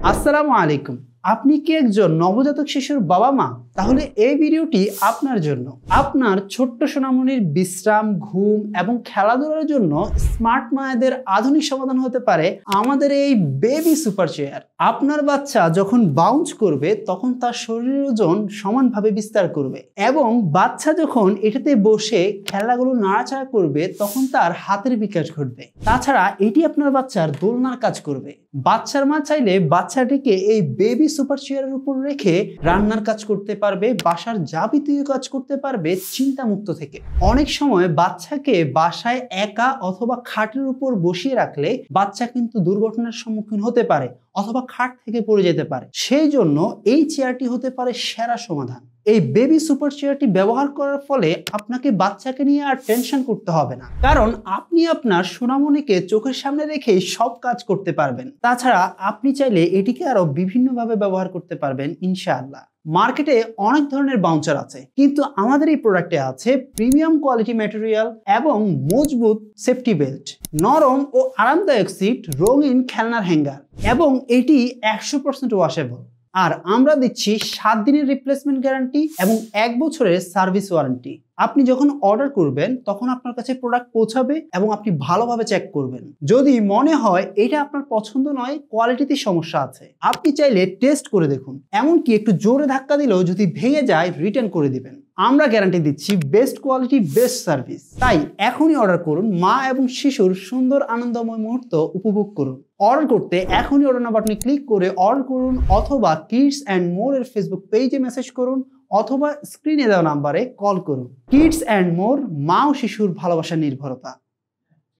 আসসালামু আলাইকুম। আপনি কি একজন নবজাতক শিশুর বাবা মা? তাহলে এই ভিডিওটি আপনার জন্য। আপনার ছোট্ট সোনামণির বিশ্রাম, ঘুম এবং খেলাধুলার জন্য স্মার্ট মায়েদের আধুনিক সমাধান হতে পারে আমাদের এই বেবি সুপার চেয়ার। আপনার বাচ্চা যখন বাউন্স করবে তখন তার শরীরের ওজন সমানভাবে বিস্তার করবে এবং বাচ্চা যখন এটাতে বসে খেলাগুলো নাড়াচাড়া করবে তখন তার হাতের বিকাশ ঘটবে। তাছাড়া এটি আপনার বাচ্চার দোলনার কাজ করবে। বাচ্চার মা চাইলে বাচ্চাটিকে এই বেবি সুপার চেয়ারের উপর রেখে রান্নার কাজ করতে পারবে, বাসার যাবতীয় কাজ করতে পারবে চিন্তামুক্ত থেকে। অনেক সময় বাচ্চাকে বাসায় একা অথবা খাটের উপর বসিয়ে রাখলে বাচ্চা কিন্তু দুর্ঘটনার সম্মুখীন হতে পারে অথবা খাট থেকে পড়ে যেতে পারে। সেই জন্য এই চেয়ারটি হতে পারে সেরা সমাধান। এই বেবি সুপার চেয়ারটি ব্যবহার করার ফলে আপনাকে বাচ্চাকে নিয়ে আর টেনশন করতে হবে না, কারণ আপনি আপনার সোনামণিকে চোখের সামনে রেখেই সব কাজ করতে পারবেন। তাছাড়া আপনি চাইলে এটিকে আরো বিভিন্নভাবে ব্যবহার করতে পারবেন ইনশাআল্লাহ। মার্কেটে অনেক ধরনের বাউন্সার আছে, কিন্তু আমাদের এই প্রোডাক্টে আছে প্রিমিয়াম কোয়ালিটি ম্যাটেরিয়াল এবং মজবুত সেফটি বেল্ট, নরম ও আরামদায়ক সিট, রঙিন খেলনার হ্যাঙ্গার এবং এটি 100% ওয়াশেবল। আর আমরা দিচ্ছি 7 দিনের রিপ্লেসমেন্ট গ্যারান্টি এবং 1 বছরের সার্ভিস ওয়ারেন্টি। আপনি যখন অর্ডার করবেন তখন আপনার কাছে প্রোডাক্ট পৌঁছাবে এবং আপনি ভালোভাবে চেক করবেন। যদি মনে হয় এটা আপনার পছন্দ নয়, কোয়ালিটিতে সমস্যা আছে, আপনি চাইলে টেস্ট করে দেখুন। এমনকি একটু জোরে ধাক্কা দিলেও যদি ভেঙে যায় রিটার্ন করে দিবেন। আমরা গ্যারান্টি দিচ্ছি বেস্ট কোয়ালিটি, বেস্ট সার্ভিস। তাই এখনই অর্ডার করুন, মা এবং শিশুর সুন্দর আনন্দময় মুহূর্ত উপভোগ করুন। অর্ডার করতে এখনই অর্ডার নাও বাটনে ক্লিক করে অর্ডার করুন অথবা কিডস অ্যান্ড মোর এর ফেসবুক পেজে মেসেজ করুন অথবা স্ক্রিনে দেওয়া নাম্বারে কল করুন। কিডস অ্যান্ড মোর, মা ও শিশুর ভালোবাসার নির্ভরতা।